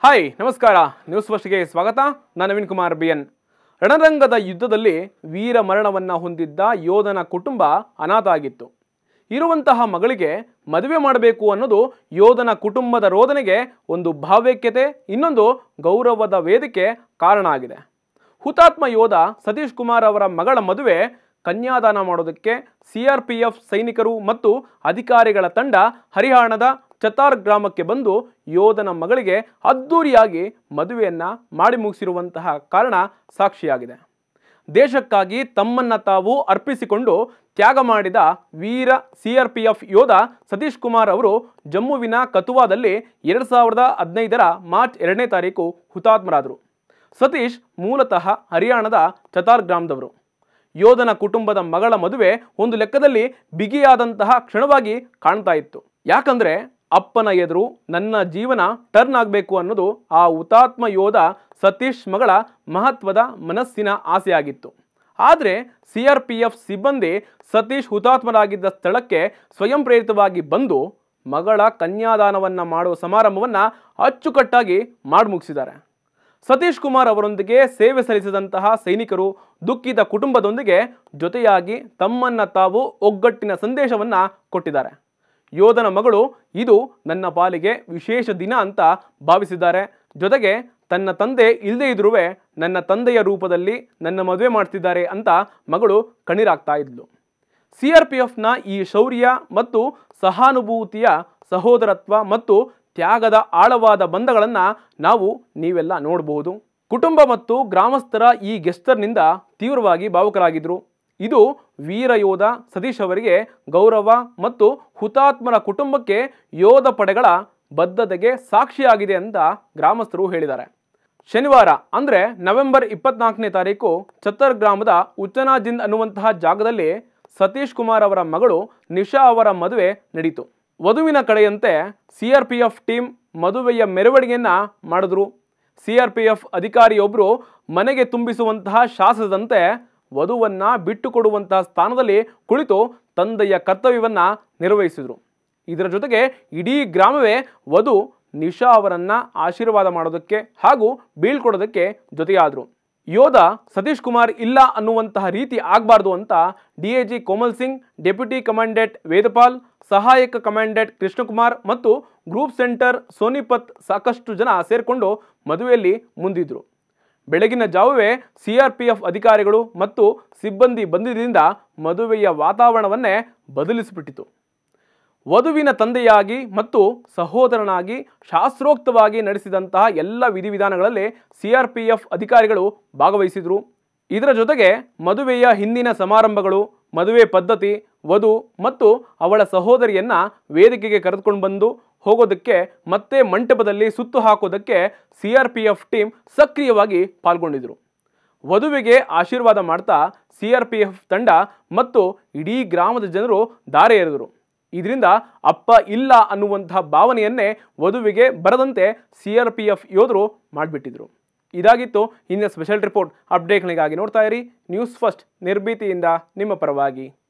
Hi ನಮಸ್ಕಾರ news ಫಸ್ಟ್ಗೆ ಸ್ವಾಗತ. ನಾನು ನವೀನ್ ಕುಮಾರ್ ಬಿಎನ್. ರಣರಂಗದ ಯುದ್ಧದಲ್ಲಿ ವೀರ ಮರಣವನ್ನು ಹೊಂದಿದ್ದ ಯೋಧನ ಕುಟುಂಬ ಅನಾಥ ಆಗಿತ್ತು. ಇರುವಂತಹ ಮಗಳಿಗೆ ಮದುವೆ ಮಾಡಬೇಕು ಅನ್ನೋದು ಯೋಧನ ಕುಟುಂಬದ ರೋದನೆಗೆ ಒಂದು ಭಾವೈಕ್ಯತೆ, ಇನ್ನೊಂದು ಗೌರವದ ವೇದಿಕೆ ಕಾರಣ ಆಗಿದೆ. ಹುತಾತ್ಮ ಯೋಧ ಸತೀಶ್ ಕುಮಾರ್ ಅವರ ಮಗಳ ಮದುವೆ ಕನ್ಯಾದಾನ ಮಾಡೋದಕ್ಕೆ ಸಿಆರ್ಪಿಎಫ್ ಸೈನಿಕರು ಮತ್ತು ಅಧಿಕಾರಿಗಳ ತಂಡ ಹರಿಯಾಣದ ಚತಾರ್ ಗ್ರಾಮಕ್ಕೆ ಬಂದು ಯೋಧನ ಮಗಳಿಗೆ ಅದ್ದೂರಿಯಾಗಿ ಮದುವೆಯನ್ನ ಮಾಡಿ ಮುಗಿಸಿರುವಂತಹ ಕಾರಣ ಸಾಕ್ಷಿಯಾಗಿದೆ. ದೇಶಕ್ಕಾಗಿ ತಮ್ಮನ್ನ ತಾವು ಅರ್ಪಿಸಿಕೊಂಡು ತ್ಯಾಗ ಮಾಡಿದ ವೀರ ಸಿಆರ್ಪಿಎಫ್ ಯೋಧ ಸತೀಶ್ ಕುಮಾರ್ ಅವರು ಜಮ್ಮುವಿನ ಕಥುವಾದಲ್ಲಿ 2015ರ ಮಾರ್ಚ್ 2ನೇ ತಾರೀಕು ಹುತಾತ್ಮರಾದರು. ಸತೀಶ್ ಮೂಲತಃ ಹರಿಯಾಣದ ಚತಾರ್ ಗ್ರಾಮದವರು. ಯೋಧನ ಕುಟುಂಬದ ಮಗಳ ಮದುವೆ ಒಂದು ಲೆಕ್ಕದಲ್ಲಿ ಬಿಗಿಯಾದಂತಹ ಕ್ಷಣವಾಗಿ ಕಾಣ್ತಾ ಇತ್ತು. ಯಾಕಂದ್ರೆ ಅಪ್ಪನ ಎದುರು ನನ್ನ ಜೀವನ ಟರ್ನ್ ಆಗಬೇಕು ಅನ್ನೋದು ಆ ಹುತಾತ್ಮ ಯೋಧ ಸತೀಶ್ ಮಗಳ ಮಹತ್ವದ ಮನಸ್ಸಿನ ಆಸೆಯಾಗಿತ್ತು. ಆದರೆ ಸಿಆರ್ಪಿಎಫ್ ಸಿಬ್ಬಂದಿ ಸತೀಶ್ ಹುತಾತ್ಮರಾಗಿದ್ದ ಸ್ಥಳಕ್ಕೆ ಸ್ವಯಂ ಪ್ರೇರಿತವಾಗಿ ಬಂದು ಮಗಳ ಕನ್ಯಾದಾನವನ್ನು ಮಾಡುವ ಸಮಾರಂಭವನ್ನು ಅಚ್ಚುಕಟ್ಟಾಗಿ ಮಾಡಿ ಮುಗಿಸಿದ್ದಾರೆ. ಸತೀಶ್ ಕುಮಾರ್ ಅವರೊಂದಿಗೆ ಸೇವೆ ಸಲ್ಲಿಸಿದಂತಹ ಸೈನಿಕರು ದುಃಖಿತ ಕುಟುಂಬದೊಂದಿಗೆ ಜೊತೆಯಾಗಿ ತಮ್ಮನ್ನ ತಾವು ಒಗ್ಗಟ್ಟಿನ ಸಂದೇಶವನ್ನು ಕೊಟ್ಟಿದ್ದಾರೆ. ಯೋಧನ ಮಗಳು ಇದು ನನ್ನ ಪಾಲಿಗೆ ವಿಶೇಷ ದಿನ ಅಂತ ಭಾವಿಸಿದ್ದಾರೆ. ಜೊತೆಗೆ ತನ್ನ ತಂದೆ ಇಲ್ಲದೇ ಇದ್ರೂ ನನ್ನ ತಂದೆಯ ರೂಪದಲ್ಲಿ ನನ್ನ ಮದುವೆ ಮಾಡ್ತಿದ್ದಾರೆ ಅಂತ ಮಗಳು ಕಣ್ಣೀರಾಗ್ತಾ ಇದ್ಲು. ಸಿಆರ್ಪಿಎಫ್ನ ಈ ಶೌರ್ಯ ಮತ್ತು ಸಹಾನುಭೂತಿಯ ಸಹೋದರತ್ವ ಮತ್ತು ತ್ಯಾಗದ ಆಳವಾದ ಬಂಧಗಳನ್ನು ನೀವೆಲ್ಲ ನೋಡಬಹುದು. ಕುಟುಂಬ ಮತ್ತು ಗ್ರಾಮಸ್ಥರ ಈ ಗೆಸ್ಟರ್ನಿಂದ ತೀವ್ರವಾಗಿ ಭಾವುಕರಾಗಿದ್ದರು. ಇದು ವೀರ ಯೋಧ ಸತೀಶ್ ಅವರಿಗೆ ಗೌರವ ಮತ್ತು ಹುತಾತ್ಮರ ಕುಟುಂಬಕ್ಕೆ ಯೋಧ ಪಡೆಗಳ ಬದ್ಧತೆಗೆ ಸಾಕ್ಷಿಯಾಗಿದೆ ಅಂತ ಗ್ರಾಮಸ್ಥರು ಹೇಳಿದ್ದಾರೆ. ಶನಿವಾರ ಅಂದರೆ ನವೆಂಬರ್ 24ನೇ ತಾರೀಕು ಚತ್ತರ್ ಗ್ರಾಮದ ಉಚ್ಚನಾಜಿಂದ್ ಅನ್ನುವಂತಹ ಜಾಗದಲ್ಲಿ ಸತೀಶ್ ಕುಮಾರ್ ಅವರ ಮಗಳು ನಿಶಾ ಅವರ ಮದುವೆ ನಡೀತು. ವಧುವಿನ ಕಡೆಯಂತೆ ಸಿಆರ್ಪಿಎಫ್ ಟೀಮ್ ಮದುವೆಯ ಮೆರವಣಿಗೆಯನ್ನ ಮಾಡಿದ್ರು. ಸಿಆರ್ಪಿಎಫ್ ಅಧಿಕಾರಿಯೊಬ್ಬರು ಮನೆಗೆ ತುಂಬಿಸುವಂತಹ ಶಾಸನದಂತೆ ವಧುವನ್ನ ಬಿಟ್ಟು ಕೊಡುವಂತಹ ಸ್ಥಾನದಲ್ಲಿ ಕುಳಿತು ತಂದೆಯ ಕರ್ತವ್ಯವನ್ನ ನಿರ್ವಹಿಸಿದ್ರು. ಇದರ ಜೊತೆಗೆ ಇಡೀ ಗ್ರಾಮವೇ ವಧು ನಿಶಾ ಅವರನ್ನ ಆಶೀರ್ವಾದ ಮಾಡೋದಕ್ಕೆ ಹಾಗೂ ಬೀಳ್ಕೊಡೋದಕ್ಕೆ ಜೊತೆಯಾದರು. ಯೋಧ ಸತೀಶ್ ಕುಮಾರ್ ಇಲ್ಲ ಅನ್ನುವಂತಹ ರೀತಿ ಆಗಬಾರ್ದು ಅಂತ DIG Komal Singh, deputy commandant Vedpal, ಸಹಾಯಕ ಕಮಾಂಡೆಂಟ್ ಕೃಷ್ಣಕುಮಾರ್ ಮತ್ತು ಗ್ರೂಪ್ ಸೆಂಟರ್ ಸೋನಿಪತ್ ಸಾಕಷ್ಟು ಜನ ಸೇರಿಕೊಂಡು ಮದುವೆಯಲ್ಲಿ ಮುಂದಿದ್ರು. ಬೆಳಗಿನ ಜಾವವೇ ಸಿಆರ್ಪಿಎಫ್ ಅಧಿಕಾರಿಗಳು ಮತ್ತು ಸಿಬ್ಬಂದಿ ಬಂದಿದ್ದರಿಂದ ಮದುವೆಯ ವಾತಾವರಣವನ್ನೇ ಬದಲಿಸಿಬಿಟ್ಟಿತು. ವಧುವಿನ ತಂದೆಯಾಗಿ ಮತ್ತು ಸಹೋದರನಾಗಿ ಶಾಸ್ತ್ರೋಕ್ತವಾಗಿ ನಡೆಸಿದಂತಹ ಎಲ್ಲ ವಿಧಿವಿಧಾನಗಳಲ್ಲಿ ಸಿಆರ್ಪಿಎಫ್ ಅಧಿಕಾರಿಗಳು ಭಾಗವಹಿಸಿದರು. ಇದರ ಜೊತೆಗೆ ಮದುವೆಯ ಹಿಂದಿನ ಸಮಾರಂಭಗಳು, ಮದುವೆ ಪದ್ಧತಿ, ವಧು ಮತ್ತು ಅವಳ ಸಹೋದರಿಯನ್ನ ವೇದಿಕೆಗೆ ಕರೆದುಕೊಂಡು ಬಂದು ಹೋಗೋದಕ್ಕೆ ಮತ್ತೆ ಮಂಟಪದಲ್ಲಿ ಸುತ್ತು ಹಾಕೋದಕ್ಕೆ ಸಿಆರ್ಪಿಎಫ್ ಟೀಮ್ ಸಕ್ರಿಯವಾಗಿ ಪಾಲ್ಗೊಂಡಿದ್ರು. ವಧುವಿಗೆ ಆಶೀರ್ವಾದ ಮಾಡ್ತಾ ಸಿಆರ್ಪಿಎಫ್ ತಂಡ ಮತ್ತು ಇಡೀ ಗ್ರಾಮದ ಜನರು ದಾರೆ ಎರೆದರು. ಇದರಿಂದ ಅಪ್ಪ ಇಲ್ಲ ಅನ್ನುವಂತಹ ಭಾವನೆಯನ್ನೇ ವಧುವಿಗೆ ಬರದಂತೆ ಸಿಆರ್ಪಿಎಫ್ ಯೋಧರು ಮಾಡಿಬಿಟ್ಟಿದ್ರು. ಇದಾಗಿತ್ತು ಇಂದಿನ ಸ್ಪೆಷಲ್ ರಿಪೋರ್ಟ್. ಅಪ್ಡೇಟ್ಗಳಿಗಾಗಿ ನೋಡ್ತಾ ಇರಿ ನ್ಯೂಸ್ ಫಸ್ಟ್, ನಿರ್ಭೀತಿಯಿಂದ ನಿಮ್ಮ ಪರವಾಗಿ.